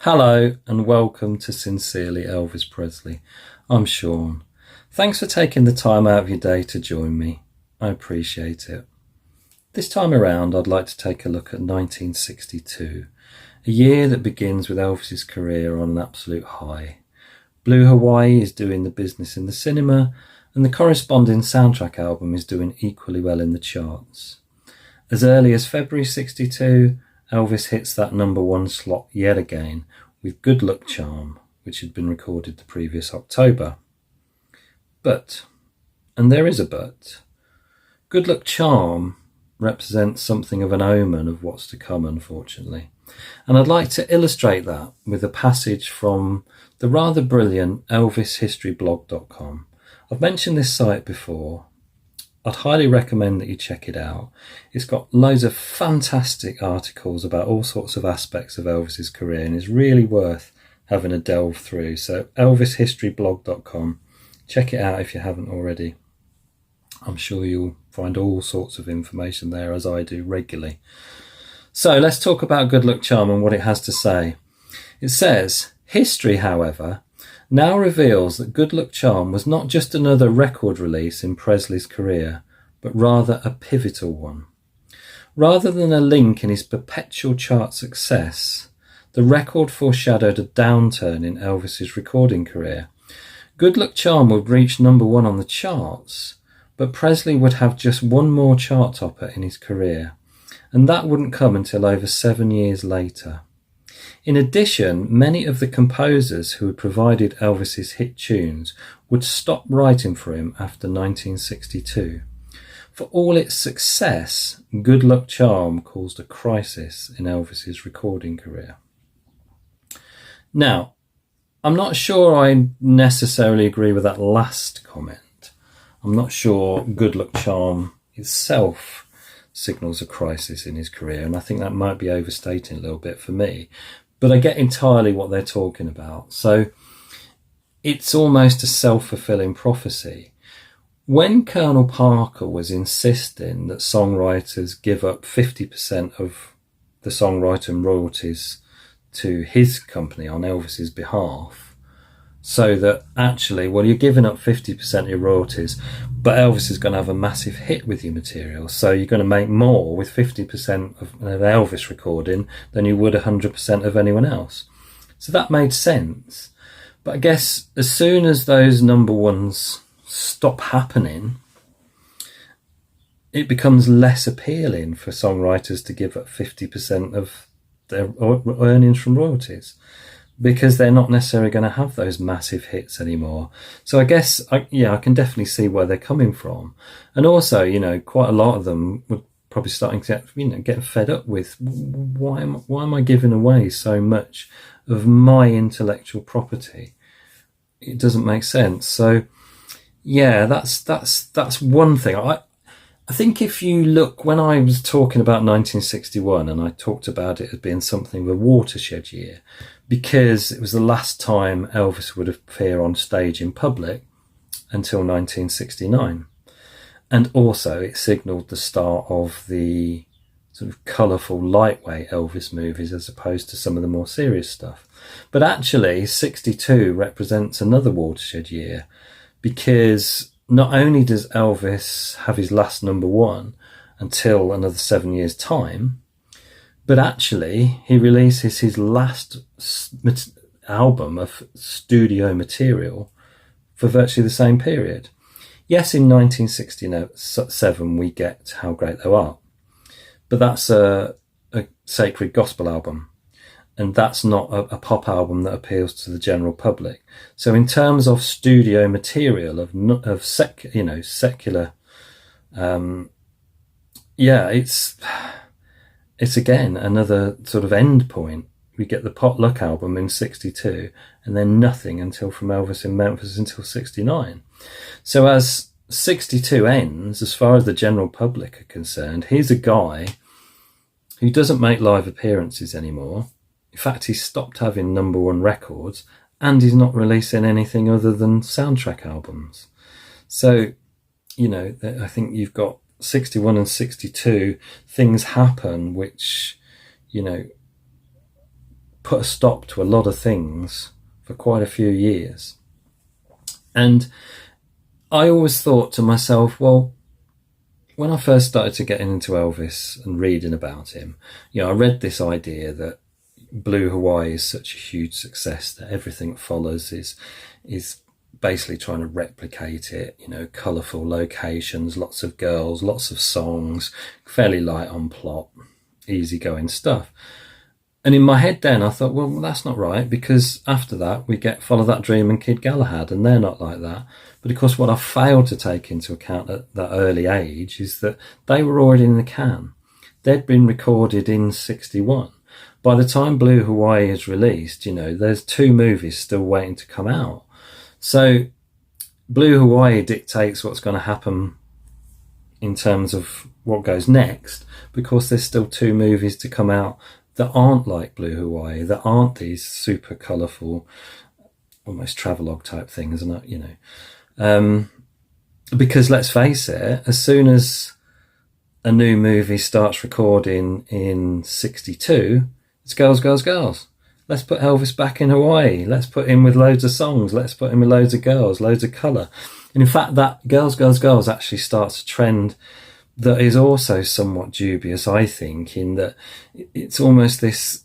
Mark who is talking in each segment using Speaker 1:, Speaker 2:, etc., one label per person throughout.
Speaker 1: Hello and welcome to Sincerely Elvis Presley. I'm Sean. Thanks for taking the time out of your day to join me. I appreciate it. This time around, I'd like to take a look at 1962, a year that begins with Elvis's career on an absolute high. Blue Hawaii is doing the business in the cinema, and the corresponding soundtrack album is doing equally well in the charts. As early as February 62, Elvis hits that number one slot yet again with Good Luck Charm, which had been recorded the previous October. But, and there is a but, Good Luck Charm represents something of an omen of what's to come, unfortunately. And I'd like to illustrate that with a passage from the rather brilliant elvishistoryblog.com. I've mentioned this site before. I'd highly recommend that you check it out. It's got loads of fantastic articles about all sorts of aspects of Elvis's career and is really worth having a delve through. So elvishistoryblog.com, check it out if you haven't already. I'm sure you'll find all sorts of information there, as I do regularly. So let's talk about Good Luck Charm and what it has to say. It says, history, however, now reveals that Good Luck Charm was not just another record release in Presley's career, but rather a pivotal one. Rather than a link in his perpetual chart success, the record foreshadowed a downturn in Elvis's recording career. Good Luck Charm would reach number one on the charts, but Presley would have just one more chart topper in his career, and that wouldn't come until over 7 years later. In addition, many of the composers who had provided Elvis's hit tunes would stop writing for him after 1962. For all its success, Good Luck Charm caused a crisis in Elvis's recording career. Now, I'm not sure I necessarily agree with that last comment. I'm not sure Good Luck Charm itself signals a crisis in his career, and I think that might be overstating a little bit for me. But I get entirely what they're talking about. So it's almost a self-fulfilling prophecy. When Colonel Parker was insisting that songwriters give up 50% of the songwriting royalties to his company on Elvis's behalf, so that actually, well, you're giving up 50% of your royalties, but Elvis is going to have a massive hit with your material. So you're going to make more with 50% of an Elvis recording than you would 100% of anyone else. So that made sense. But I guess as soon as those number ones stop happening, it becomes less appealing for songwriters to give up 50% of their earnings from royalties, because they're not necessarily going to have those massive hits anymore. So I guess, I can definitely see where they're coming from. And also, quite a lot of them were probably starting to get fed up with, why am I giving away so much of my intellectual property? It doesn't make sense. So yeah, that's one thing. I think if you look, when I was talking about 1961, and I talked about it as being something of a watershed year, because it was the last time Elvis would appear on stage in public until 1969. And also it signalled the start of the sort of colourful, lightweight Elvis movies as opposed to some of the more serious stuff. But actually, 62 represents another watershed year, because not only does Elvis have his last number one until another 7 years' time, but actually he releases his last album of studio material for virtually the same period. Yes, in 1967 we get How Great Thou Art, but that's a sacred gospel album, and that's not a pop album that appeals to the general public. So in terms of studio material, of secular, it's again another sort of end point. We get the Potluck album in 62, and then nothing until from Elvis in Memphis until 69. So as 62 ends, as far as the general public are concerned, he's a guy who doesn't make live appearances anymore. In fact, he's stopped having number one records, and he's not releasing anything other than soundtrack albums. So, I think you've got 61 and 62, things happen which, put a stop to a lot of things for quite a few years. And I always thought to myself, well, when I first started to get into Elvis and reading about him, I read this idea that Blue Hawaii is such a huge success that everything follows is basically trying to replicate it. Colourful locations, lots of girls, lots of songs, fairly light on plot, easygoing stuff. And in my head then I thought, well, that's not right, because after that we get Follow That Dream and Kid Galahad, and they're not like that. But of course what I failed to take into account at that early age is that they were already in the can. They'd been recorded in 61. By the time Blue Hawaii is released, there's 2 movies still waiting to come out. So Blue Hawaii dictates what's going to happen in terms of what goes next, because there's still 2 movies to come out that aren't like Blue Hawaii, that aren't these super colourful, almost travelogue type things, because let's face it, as soon as a new movie starts recording in 62, it's girls, girls, girls. Let's put Elvis back in Hawaii. Let's put him with loads of songs. Let's put him with loads of girls, loads of colour. And in fact, that girls, girls, girls actually starts a trend that is also somewhat dubious, I think, in that it's almost this,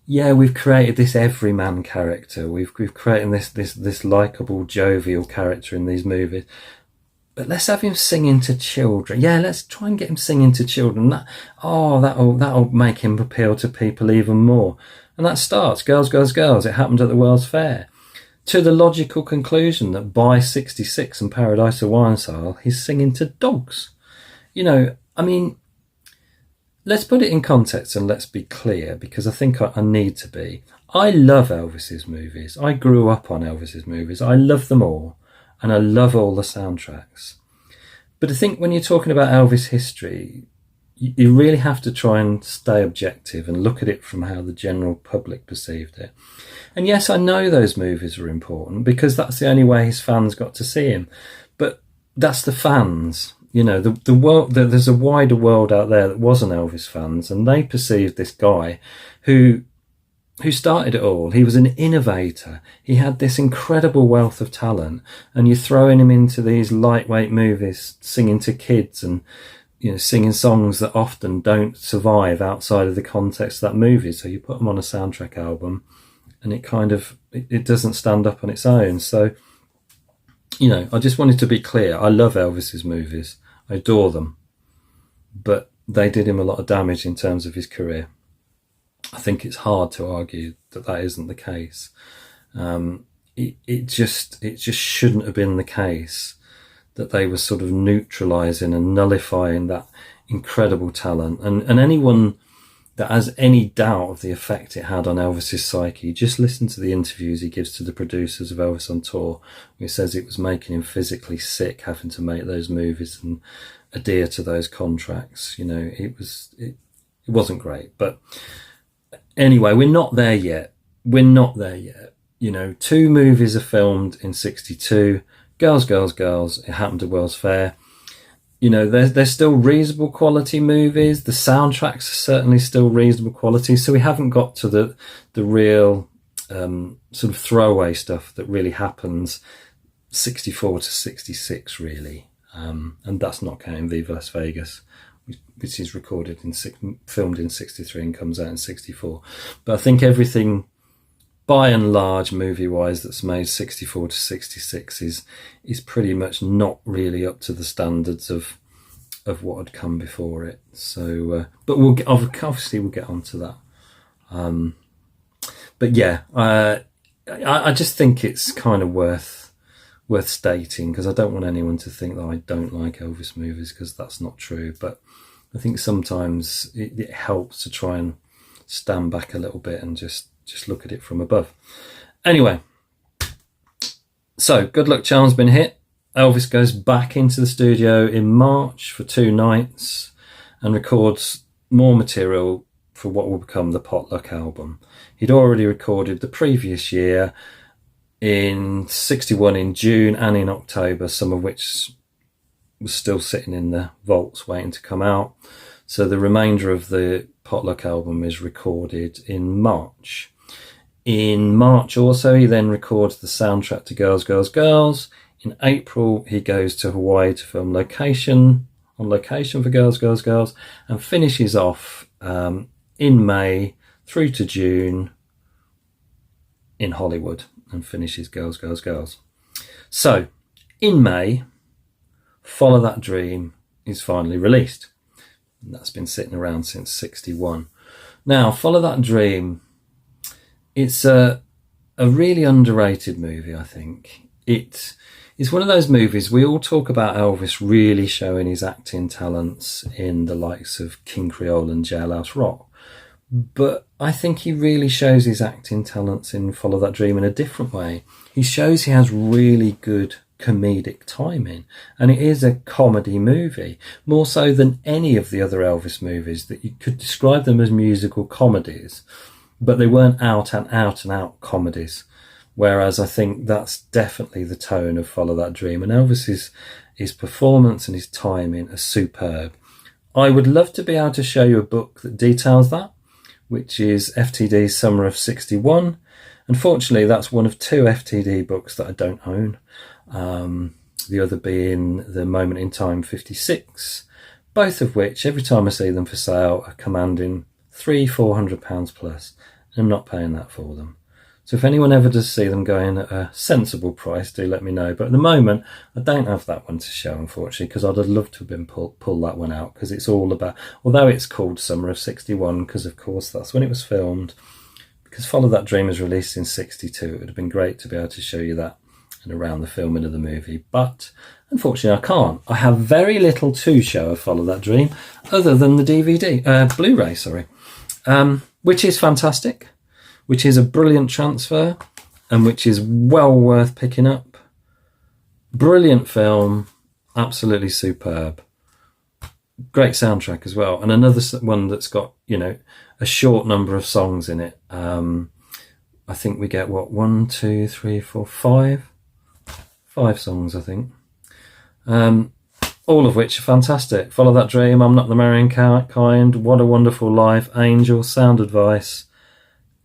Speaker 1: we've created this everyman character. We've created this likeable, jovial character in these movies. But let's have him singing to children. Let's try and get him singing to children. That'll make him appeal to people even more. And that starts Girls, Girls, Girls. It happened at the World's Fair. To the logical conclusion that by 66 and Paradise Hawaiian Style, he's singing to dogs. Let's put it in context and let's be clear, because I think I need to be. I love Elvis's movies. I grew up on Elvis's movies. I love them all. And I love all the soundtracks. But I think when you're talking about Elvis history, you really have to try and stay objective and look at it from how the general public perceived it. And yes, I know those movies were important because that's the only way his fans got to see him. But that's the fans. The world. There's a wider world out there that wasn't Elvis fans, and they perceived this guy who started it all. He was an innovator. He had this incredible wealth of talent, and you're throwing him into these lightweight movies, singing to kids and singing songs that often don't survive outside of the context of that movie. So you put them on a soundtrack album and it doesn't stand up on its own. So, I just wanted to be clear. I love Elvis's movies. I adore them. But they did him a lot of damage in terms of his career. I think it's hard to argue that isn't the case. It just shouldn't have been the case that they were sort of neutralising and nullifying that incredible talent. And anyone that has any doubt of the effect it had on Elvis's psyche, just listen to the interviews he gives to the producers of Elvis on Tour, where he says it was making him physically sick having to make those movies and adhere to those contracts. It wasn't great. But anyway, we're not there yet. 2 movies are filmed in 62. Girls, Girls, Girls. It happened at World's Fair. They're still reasonable quality movies. The soundtracks are certainly still reasonable quality. So we haven't got to the real sort of throwaway stuff that really happens 64 to 66, really. And that's not counting Viva Las Vegas, which is filmed in 63 and comes out in 64. But I think everything, by and large, movie-wise, that's made 64 to 66 is pretty much not really up to the standards of what had come before it. So, but we'll get onto that. But yeah, I just think it's kind of worth stating, because I don't want anyone to think that I don't like Elvis movies, because that's not true. But I think sometimes it helps to try and stand back a little bit and just look at it from above. Anyway, so Good Luck Charm's been hit. Elvis goes back into the studio in March for 2 nights and records more material for what will become the Potluck album. He'd already recorded the previous year in 61 in June and in October, some of which was still sitting in the vaults waiting to come out. So the remainder of the Potluck album is recorded in March. In March also, he then records the soundtrack to Girls, Girls, Girls. In April, he goes to Hawaii to film on location for Girls, Girls, Girls, and finishes off in May through to June in Hollywood and finishes Girls, Girls, Girls. So, in May, Follow That Dream is finally released. And that's been sitting around since 61. Now, Follow That Dream, it's a really underrated movie, I think. It's one of those movies, we all talk about Elvis really showing his acting talents in the likes of King Creole and Jailhouse Rock. But I think he really shows his acting talents in Follow That Dream in a different way. He shows he has really good comedic timing, and it is a comedy movie, more so than any of the other Elvis movies, that you could describe them as musical comedies, but they weren't out and out comedies. Whereas I think that's definitely the tone of Follow That Dream, and Elvis's his performance and his timing are superb. I would love to be able to show you a book that details that, which is FTD's Summer of 61. Unfortunately, that's one of two FTD books that I don't own. The other being The Moment in Time 56, both of which, every time I see them for sale, are commanding £300-400 plus. I'm not paying that for them. So if anyone ever does see them going at a sensible price, do let me know. But at the moment, I don't have that one to show, unfortunately, because I'd have loved to have been pull that one out, because it's all about, although it's called Summer of 61, because of course that's when it was filmed, because Follow That Dream was released in 62, it would have been great to be able to show you that and around the filming of the movie. But unfortunately, I can't. I have very little to show of Follow That Dream, other than the Blu-ray, which is fantastic, which is a brilliant transfer, and which is well worth picking up. Brilliant film, absolutely superb. Great soundtrack as well, and another one that's got, a short number of songs in it. I think we get, 1, 2, 3, 4, 5 songs, I think. All of which are fantastic. Follow That Dream, I'm Not the Marrying Kind, What a Wonderful Life, Angel, Sound Advice.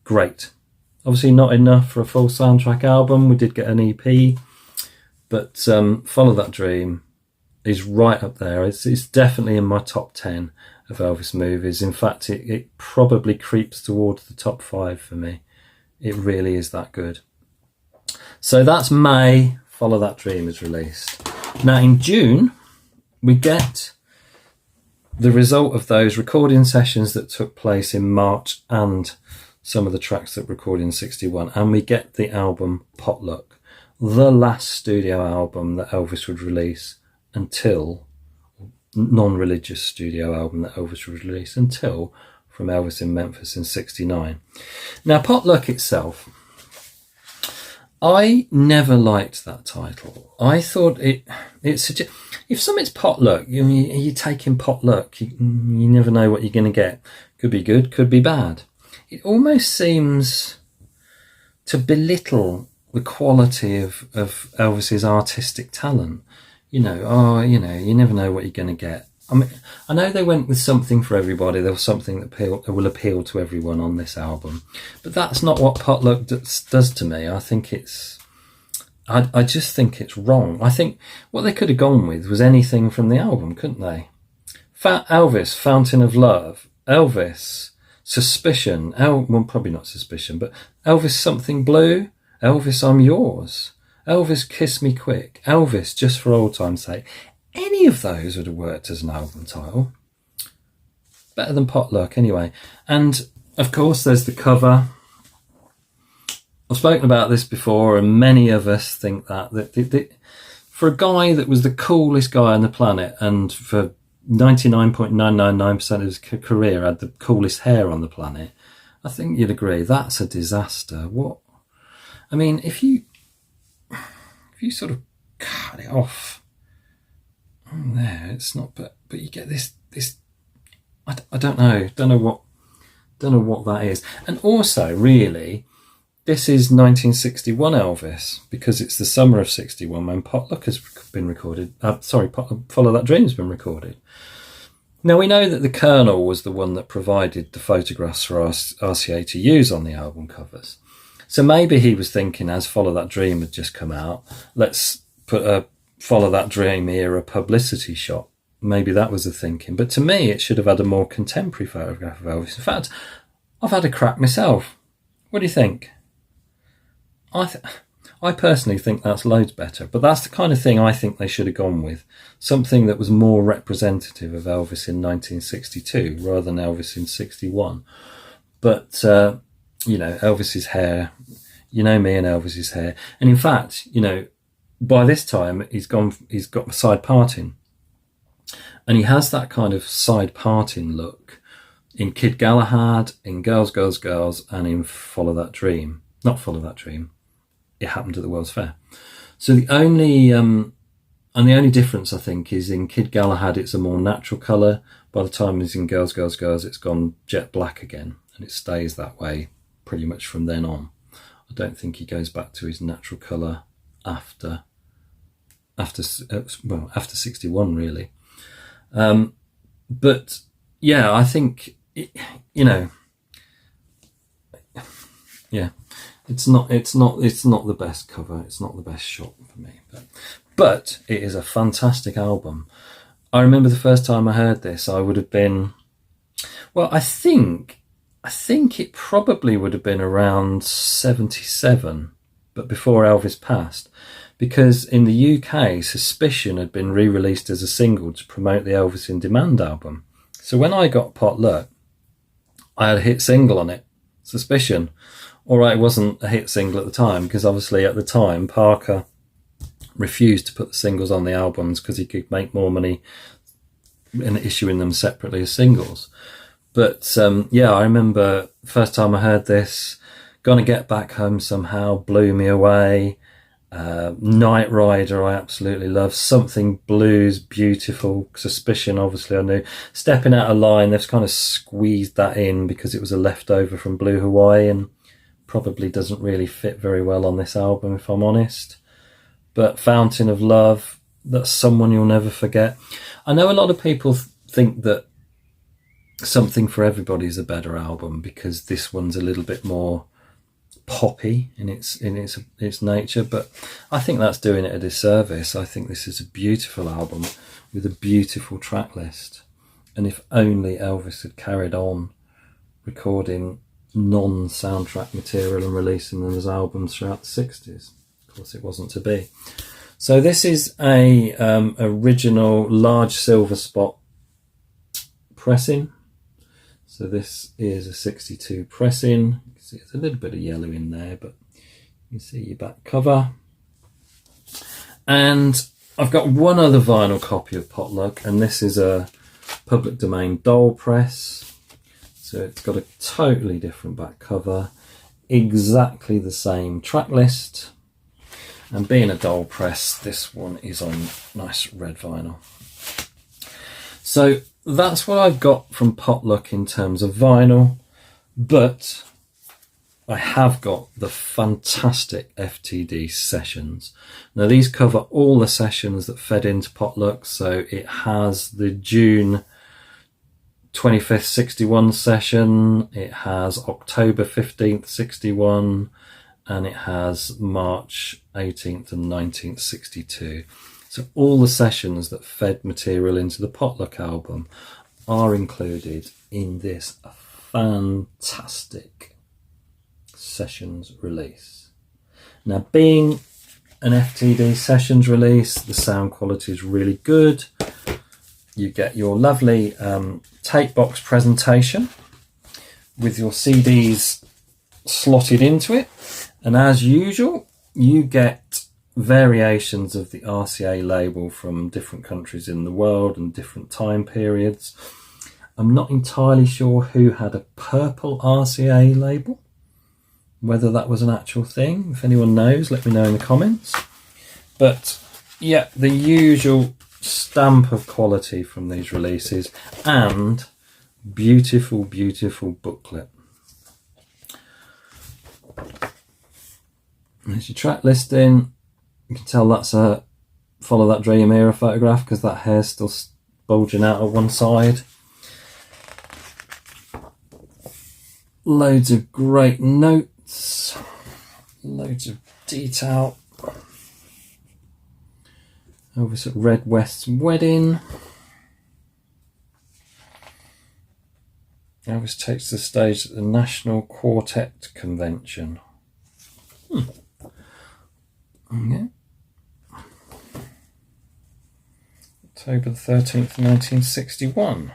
Speaker 1: Great. Obviously not enough for a full soundtrack album. We did get an EP, but Follow That Dream is right up there. It's definitely in my top 10 of Elvis movies. In fact, it probably creeps towards the top 5 for me. It really is that good. So that's May. Follow That Dream is released. Now in June, we get the result of those recording sessions that took place in March and some of the tracks that were recorded in 61, and we get the album Potluck, the last studio album that Elvis would release until, non-religious studio album that Elvis would release until From Elvis in Memphis in 69. Now Potluck itself, I never liked that title. I thought if something's potluck, you're taking potluck, you never know what you're going to get. Could be good, could be bad. It almost seems to belittle the quality of Elvis's artistic talent. You never know what you're going to get. I mean, I know they went with something for everybody. There was something that will appeal to everyone on this album, but that's not what Potluck does to me. I think I just think it's wrong. I think what they could have gone with was anything from the album, couldn't they? Elvis, Fountain of Love. Elvis, Suspicion. Well, probably not Suspicion, but Elvis, Something Blue. Elvis, I'm Yours. Elvis, Kiss Me Quick. Elvis, Just for Old Time's Sake. Any of those would have worked as an album title. Better than Potluck, anyway. And, of course, there's the cover. I've spoken about this before, and many of us think that for a guy that was the coolest guy on the planet, and for 99.999% of his career had the coolest hair on the planet, I think you'd agree that's a disaster. What? I mean, if you sort of cut it off there, it's not, but you get this I don't know what that is. And also, really, this is 1961 Elvis, because it's the summer of 61 when Potluck has been recorded. Follow That Dream's been recorded. Now, we know that the Colonel was the one that provided the photographs for RCA to use on the album covers. So maybe he was thinking, as Follow That Dream had just come out, let's put a Follow That Dream era publicity shot. Maybe that was the thinking. But to me, it should have had a more contemporary photograph of Elvis. In fact, I've had a crack myself. What do you think? I personally think that's loads better, but that's the kind of thing I think they should have gone with. Something that was more representative of Elvis in 1962 rather than Elvis in 61. But, Elvis's hair, you know me and Elvis's hair. And in fact, by this time, he's got side parting. And he has that kind of side parting look in Kid Galahad, in Girls, Girls, Girls, and in Follow That Dream. Not Follow That Dream. It Happened at the World's Fair. So the only difference, I think, is in Kid Galahad, it's a more natural colour. By the time he's in Girls, Girls, Girls, it's gone jet black again, and it stays that way pretty much from then on. I don't think he goes back to his natural colour after 61, really. But yeah, I think it's not the best cover. It's not the best shot for me, but it is a fantastic album. I remember the first time I heard this, I would have been, I think it probably would have been around 77, but before Elvis passed, because in the UK, Suspicion had been re-released as a single to promote the Elvis in Demand album. So when I got Potluck, I had a hit single on it, Suspicion. All right, it wasn't a hit single at the time, because obviously at the time, Parker refused to put the singles on the albums because he could make more money in issuing them separately as singles. But I remember the first time I heard this, Gonna Get Back Home Somehow blew me away. Night Rider I absolutely love. Something Blues, beautiful. Suspicion, obviously I knew. Stepping Out of Line, they've kind of squeezed that in because it was a leftover from Blue Hawaii and probably doesn't really fit very well on this album, if I'm honest. But Fountain of Love, that's Someone You'll Never Forget. I know a lot of people think that Something for Everybody is a better album because this one's a little bit more poppy in its nature, but I think that's doing it a disservice. I think this is a beautiful album with a beautiful track list, and if only Elvis had carried on recording non-soundtrack material and releasing them as albums throughout the 60s. Of course, it wasn't to be. So this is a original large silver spot pressing. So this is a 62 pressing. You can see there's a little bit of yellow in there, but you can see your back cover. And I've got one other vinyl copy of Potluck, and this is a public domain doll press. So it's got a totally different back cover, exactly the same track list. And being a doll press, this one is on nice red vinyl. So that's what I've got from Potluck in terms of vinyl, but I have got the fantastic FTD sessions. Now these cover all the sessions that fed into Potluck, so it has the June 25th 61 session, it has October 15th 61, and it has March 18th and 19th 62. So all the sessions that fed material into the Potluck album are included in this fantastic sessions release. Now, being an FTD sessions release, the sound quality is really good. You get your lovely tape box presentation with your CDs slotted into it, and as usual you get variations of the RCA label from different countries in the world and different time periods. I'm not entirely sure who had a purple RCA label, whether that was an actual thing. If anyone knows, let me know in the comments. But yeah, the usual stamp of quality from these releases, and beautiful booklet. There's your track listing. You can tell that's a Follow That Dream era photograph because that hair's still bulging out at one side. loads of great notes, loads of detail. Elvis at Red West's wedding. Elvis takes the stage at the National Quartet Convention. Okay. October the 13th, 1961.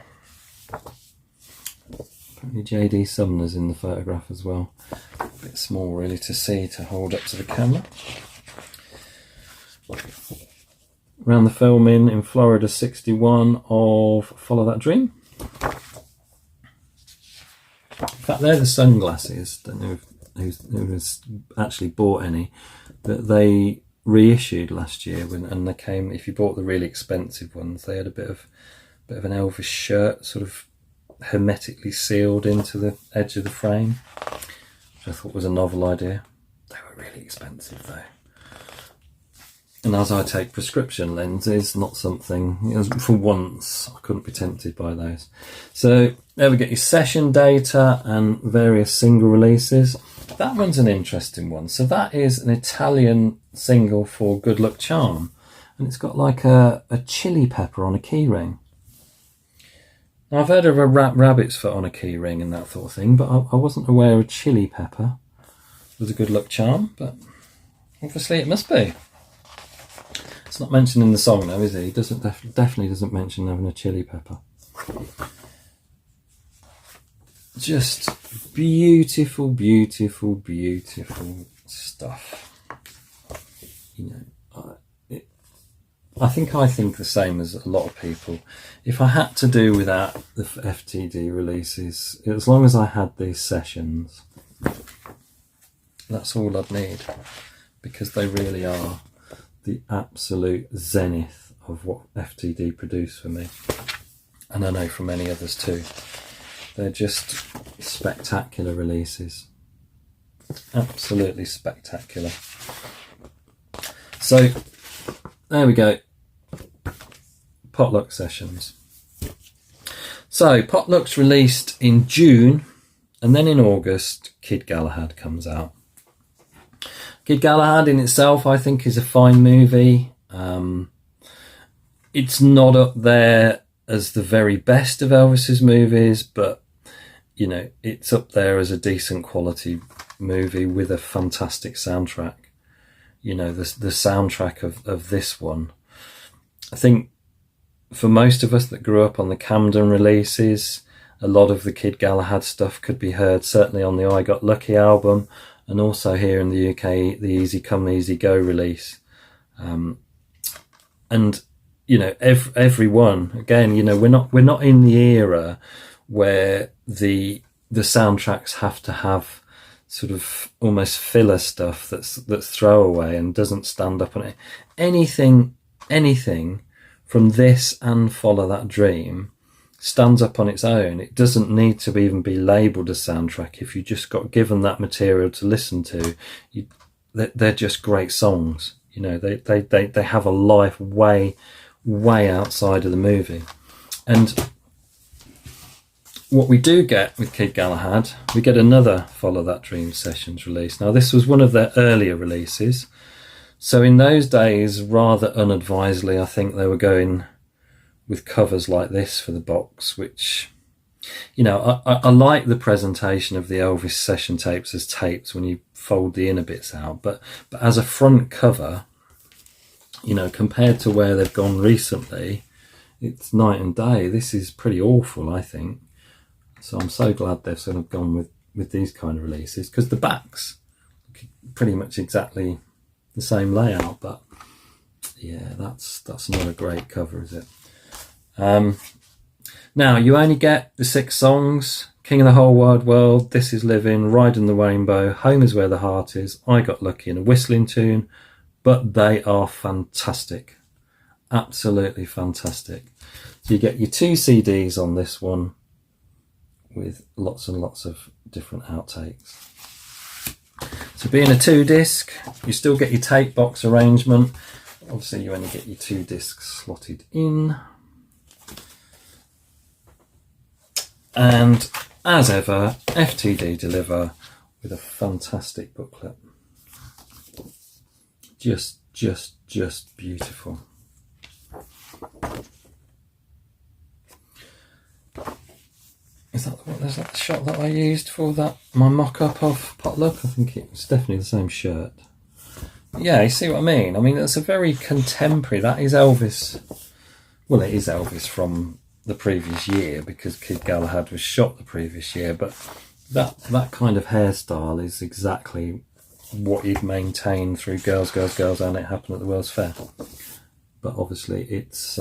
Speaker 1: Apparently J.D. Sumner's in the photograph as well. A bit small really to see, to hold up to the camera. Around the filming in Florida 61 of Follow That Dream. In fact, they're the sunglasses. Don't know who has actually bought any, but they reissued last year and they came. If you bought the really expensive ones, they had a bit of an Elvis shirt, sort of hermetically sealed into the edge of the frame, which I thought was a novel idea. They were really expensive though. And as I take prescription lenses, not something, for once, I couldn't be tempted by those. So there we get your session data and various single releases. That one's an interesting one. So that is an Italian single for Good Luck Charm. And it's got like a chili pepper on a keyring. Now I've heard of a rabbit's foot on a keyring and that sort of thing, but I wasn't aware a chili pepper was a Good Luck Charm, but obviously it must be. It's not mentioned in the song though, is it? He definitely doesn't mention having a chili pepper. Just beautiful, beautiful, beautiful stuff. You know, I think the same as a lot of people. If I had to do without the FTD releases, as long as I had these sessions, that's all I'd need, because they really are the absolute zenith of what FTD produced for me, and I know from many others too. They're just spectacular releases, absolutely spectacular. So there we go, Potluck Sessions. So Potluck's released in June, and then in August Kid Galahad comes out. Kid Galahad in itself, I think, is a fine movie. It's not up there as the very best of Elvis's movies, but you know, it's up there as a decent quality movie with a fantastic soundtrack. You know, the soundtrack of this one, I think for most of us that grew up on the Camden releases, a lot of the Kid Galahad stuff could be heard certainly on the I Got Lucky album, and also here in the UK, the Easy Come Easy Go release. And you know, everyone, again, you know, we're not in the era where the soundtracks have to have sort of almost filler stuff that's throwaway and doesn't stand up on it. Anything from this and Follow That Dream stands up on its own. It doesn't need to even be labelled a soundtrack. If you just got given that material to listen to, they're just great songs. You know, they have a life way outside of the movie. And what we do get with Kid Galahad, we get another Follow That Dream Sessions release. Now this was one of their earlier releases, so in those days, rather unadvisedly, I think they were going with covers like this for the box, which, you know, I like the presentation of the Elvis session tapes as tapes when you fold the inner bits out, but as a front cover, you know, compared to where they've gone recently, it's night and day. This is pretty awful, I think. So I'm so glad they've sort of gone with these kind of releases, because the backs pretty much exactly the same layout, but yeah, that's not a great cover, is it? Now you only get the 6 songs: King of the Whole Wide World, This Is Living, Riding the Rainbow, Home Is Where the Heart Is, I Got Lucky, and a whistling tune, but they are fantastic, absolutely fantastic. So you get your 2 CDs on this one with lots and lots of different outtakes. So being a 2-disc, you still get your tape box arrangement. Obviously you only get your 2 discs slotted in. And as ever, FTD deliver with a fantastic booklet. Just beautiful. Is that the shot that I used for my mock-up of Potluck? I think it's definitely the same shirt. Yeah, you see what I mean? I mean, that's a very contemporary. That is Elvis. Well, it is Elvis from the previous year because Kid Galahad was shot the previous year. But that kind of hairstyle is exactly what you'd maintain through Girls, Girls, Girls and It Happened at the World's Fair. But obviously it's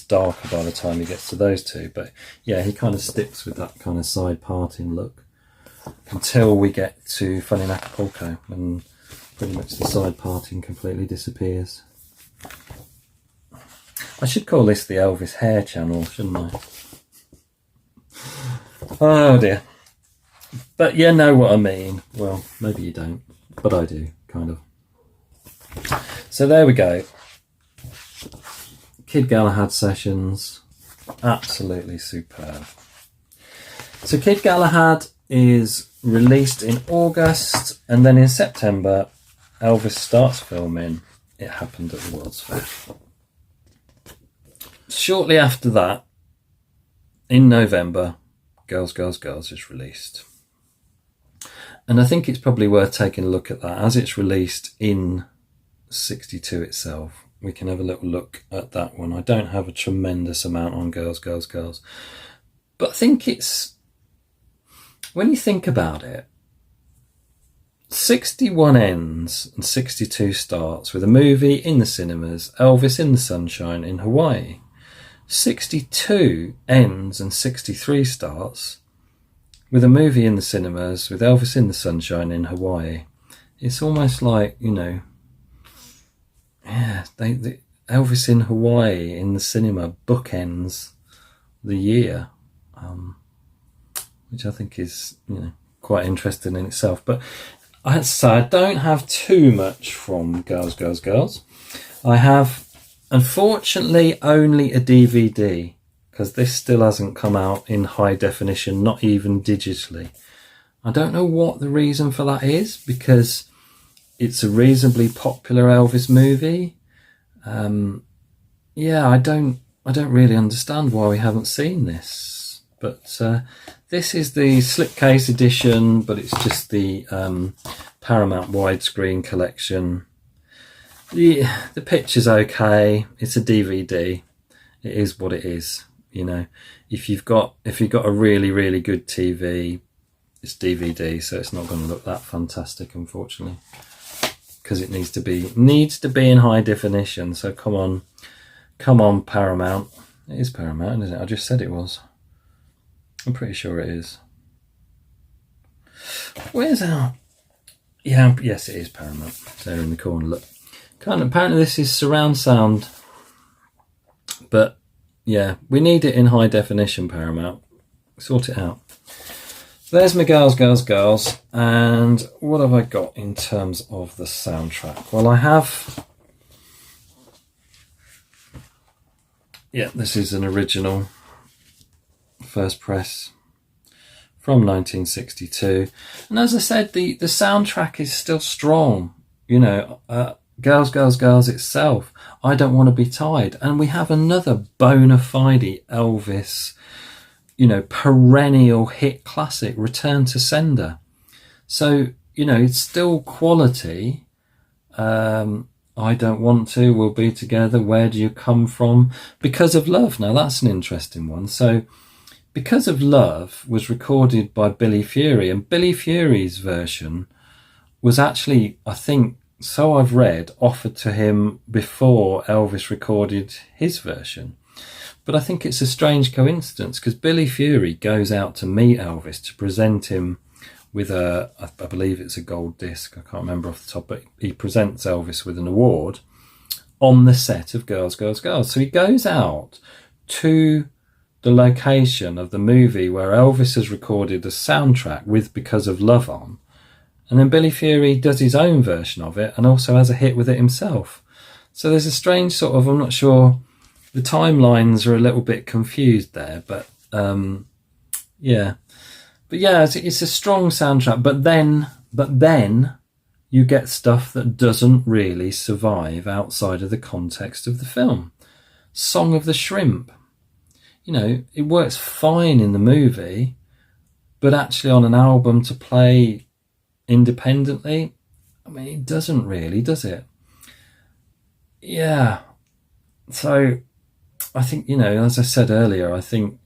Speaker 1: darker by the time he gets to those two. But yeah, he kind of sticks with that kind of side parting look until we get to Fun in Acapulco, and pretty much the side parting completely disappears. I should call this the Elvis hair channel, shouldn't I? Oh dear. But you know what I mean. Well, maybe you don't, but I do, kind of. So there we go. Kid Galahad sessions, absolutely superb. So Kid Galahad is released in August, and then in September Elvis starts filming It Happened at the World's Fair. Shortly after that, in November, Girls, Girls, Girls is released. And I think it's probably worth taking a look at that. As it's released in 62 itself, we can have a little look at that one. I don't have a tremendous amount on Girls, Girls, Girls. But I think it's, when you think about it, 61 ends and 62 starts with a movie in the cinemas, Elvis in the Sunshine in Hawaii. 62 ends and 63 starts with a movie in the cinemas with Elvis in the Sunshine in Hawaii. It's almost like, you know, yeah, the Elvis in Hawaii in the cinema bookends the year, which I think is, you know, quite interesting in itself. But I don't have too much from Girls, Girls, Girls. I have, unfortunately, only a DVD, because this still hasn't come out in high definition, not even digitally. I don't know what the reason for that is, because it's a reasonably popular Elvis movie. Yeah, I don't really understand why we haven't seen this. But this is the slipcase edition, but it's just the Paramount widescreen collection. The picture's okay. It's a DVD. It is what it is. You know, if you've got a really, really good TV, it's DVD, so it's not going to look that fantastic, unfortunately, because it needs to be in high definition. So come on, Paramount. It is Paramount, isn't it? I just said it was. I'm pretty sure it is. Where's our? Yeah, yes, it is Paramount. It's there in the corner. Look, apparently this is surround sound, but yeah, we need it in high definition. Paramount, sort it out. There's my Girls, Girls, Girls. And what have I got in terms of the soundtrack? Well, I have... Yeah, this is an original first press from 1962. And as I said, the soundtrack is still strong. You know, Girls, Girls, Girls itself, I Don't Want to Be Tied. And we have another bona fide Elvis, you know, perennial hit classic, Return to Sender. So, you know, it's still quality. I Don't Want To, We'll Be Together, Where Do You Come From? Because of Love. Now, that's an interesting one. So, Because of Love was recorded by Billy Fury, and Billy Fury's version was actually, I think, so I've read, offered to him before Elvis recorded his version. But I think it's a strange coincidence, because Billy Fury goes out to meet Elvis to present him with I believe it's a gold disc, I can't remember off the top, but he presents Elvis with an award on the set of Girls, Girls, Girls. So he goes out to the location of the movie where Elvis has recorded a soundtrack with Because of Love on, and then Billy Fury does his own version of it and also has a hit with it himself. So there's a strange sort of, I'm not sure, the timelines are a little bit confused there, but Yeah. But yeah, it's a strong soundtrack. But then you get stuff that doesn't really survive outside of the context of the film. Song of the Shrimp. You know, it works fine in the movie, but actually on an album to play independently, I mean, it doesn't really, does it? Yeah. So I think, you know, as I said earlier, I think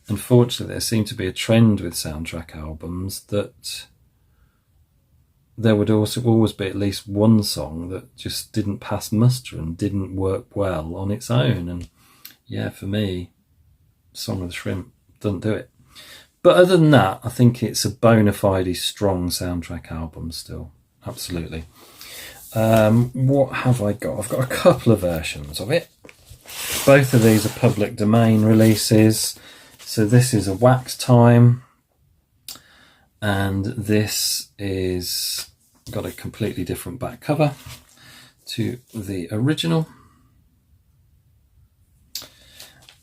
Speaker 1: unfortunately there seemed to be a trend with soundtrack albums that there would also always be at least one song that just didn't pass muster and didn't work well on its own. And yeah, for me, Song of the Shrimp doesn't do it. But other than that, I think it's a bona fide strong soundtrack album still. Absolutely. What have I got? I've got a couple of versions of it. Both of these are public domain releases. So this is a Wax Time, and this is got a completely different back cover to the original.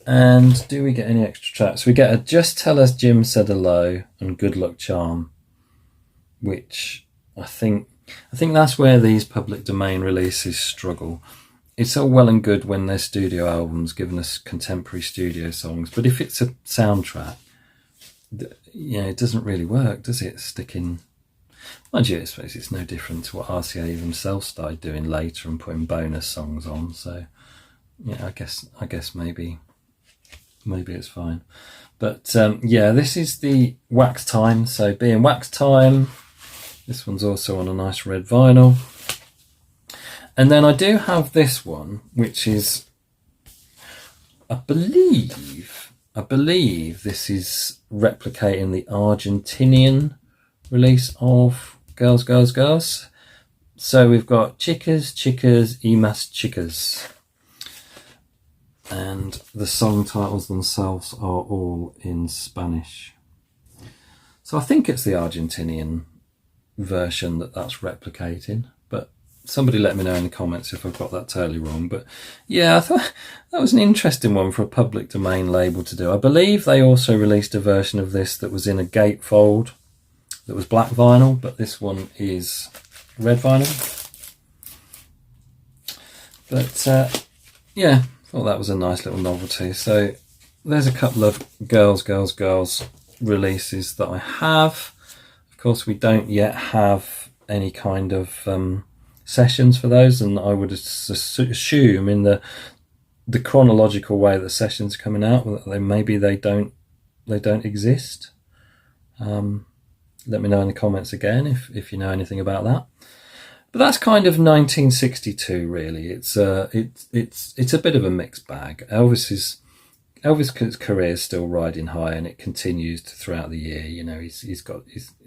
Speaker 1: And do we get any extra tracks? We get a Just Tell Us Jim Said Hello and Good Luck Charm, which I think that's where these public domain releases struggle. It's all well and good when they're studio albums giving us contemporary studio songs, but if it's a soundtrack, you know, it doesn't really work, does it? Sticking, mind you, I suppose it's no different to what RCA themselves started doing later and putting bonus songs on. So yeah, I guess maybe it's fine. But yeah, this is the Wax Time. So being Wax Time, this one's also on a nice red vinyl. And then I do have this one, which is, I believe this is replicating the Argentinian release of Girls, Girls, Girls. So we've got Chicas, Chicas, y más chicas. And the song titles themselves are all in Spanish. So I think it's the Argentinian version that's replicating, but somebody let me know in the comments if I've got that totally wrong. But yeah, I thought that was an interesting one for a public domain label to do. I believe they also released a version of this that was in a gatefold that was black vinyl, but this one is red vinyl. But yeah, thought that was a nice little novelty. So there's a couple of Girls, Girls, Girls releases that I have. Of course, we don't yet have any kind of sessions for those, and I would assume in the chronological way that sessions are coming out, maybe they don't exist. Let me know in the comments again if you know anything about that. But that's kind of 1962, really. It's a bit of a mixed bag. Elvis's career is still riding high, and it continues throughout the year. You know,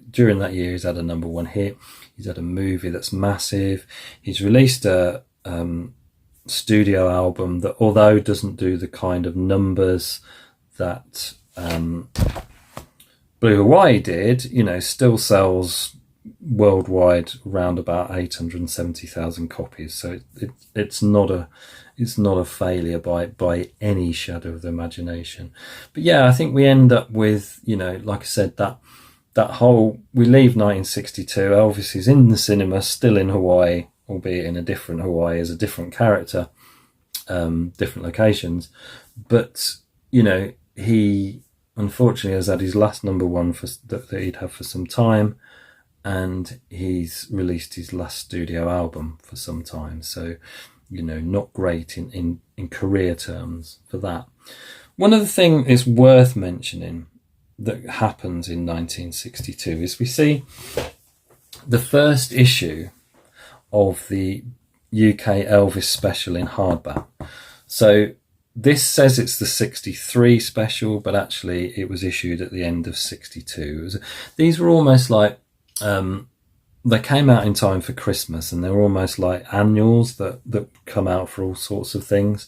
Speaker 1: during that year he's had a #1 hit. He's had a movie that's massive. He's released a studio album that, although doesn't do the kind of numbers that Blue Hawaii did, you know, still sells worldwide around about 870,000 copies. So it's not a failure by any shadow of the imagination. But yeah, I think we end up with, you know, like I said, that whole, we leave 1962, Elvis is in the cinema, still in Hawaii, albeit in a different Hawaii as a different character, different locations. But, you know, he unfortunately has had his last #1 that he'd have for some time, and he's released his last studio album for some time. So, you know, not great in career terms for that. One other thing is worth mentioning that happens in 1962 is we see the first issue of the UK Elvis special in hardback. So this says it's the 63 special, but actually it was issued at the end of 62. These were almost like, they came out in time for Christmas, and they were almost like annuals that come out for all sorts of things.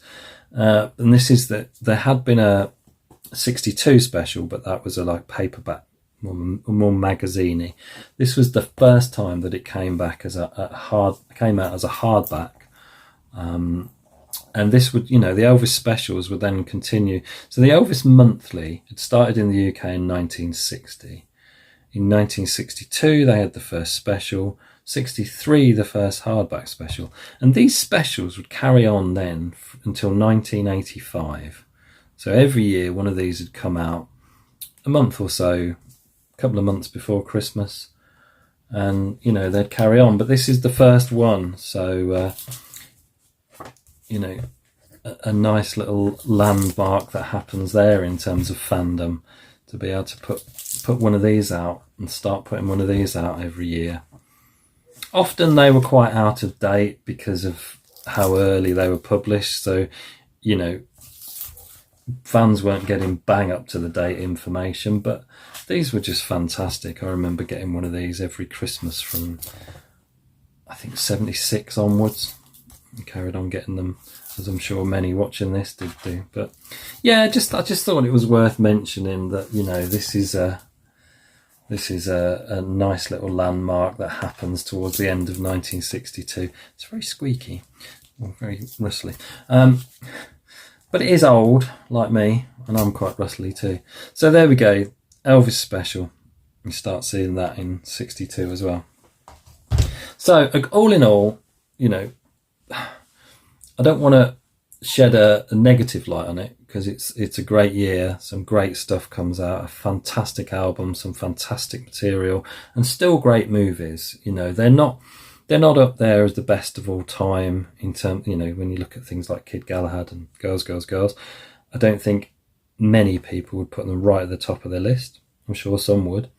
Speaker 1: And this is that there had been a 62 special, but that was a like paperback, more magazine-y. This was the first time that it came back as came out as a hardback. And this would, the Elvis specials would then continue. So the Elvis Monthly had started in the UK in 1960. In 1962, they had the first special. 63, the first hardback special. And these specials would carry on then until 1985. So every year, one of these had come out a month or so, a couple of months before Christmas. And, they'd carry on. But this is the first one. So, a nice little landmark that happens there in terms of fandom, to be able to put one of these out and start putting one of these out every year. Often they were quite out of date because of how early they were published. So, fans weren't getting bang up to the date information, but these were just fantastic. I remember getting one of these every Christmas from, I think, 76 onwards, and carried on getting them, as I'm sure many watching this did do. But yeah, I just thought it was worth mentioning that, this is a nice little landmark that happens towards the end of 1962. It's very squeaky, or very rustly. But it is old, like me, and I'm quite rustly too. So there we go, Elvis special. You start seeing that in 62 as well. So all in all, I don't want to shed a negative light on it, because it's a great year. Some great stuff comes out, a fantastic album, some fantastic material, and still great movies. They're not up there as the best of all time in terms, when you look at things like Kid Galahad and Girls, Girls, Girls. I don't think many people would put them right at the top of their list. I'm sure some would,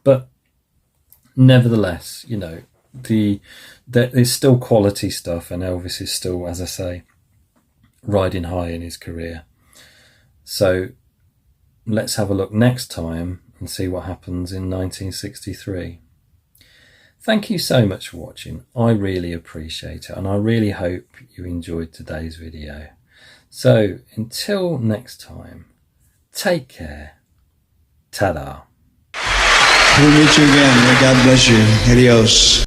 Speaker 1: but nevertheless, there's still quality stuff, and Elvis is still, as I say, riding high in his career. So let's have a look next time and see what happens in 1963. Thank you so much for watching. I really appreciate it, and I really hope you enjoyed today's video. So until next time, take care. Ta-da.
Speaker 2: We'll meet you again. May God bless you. Adios.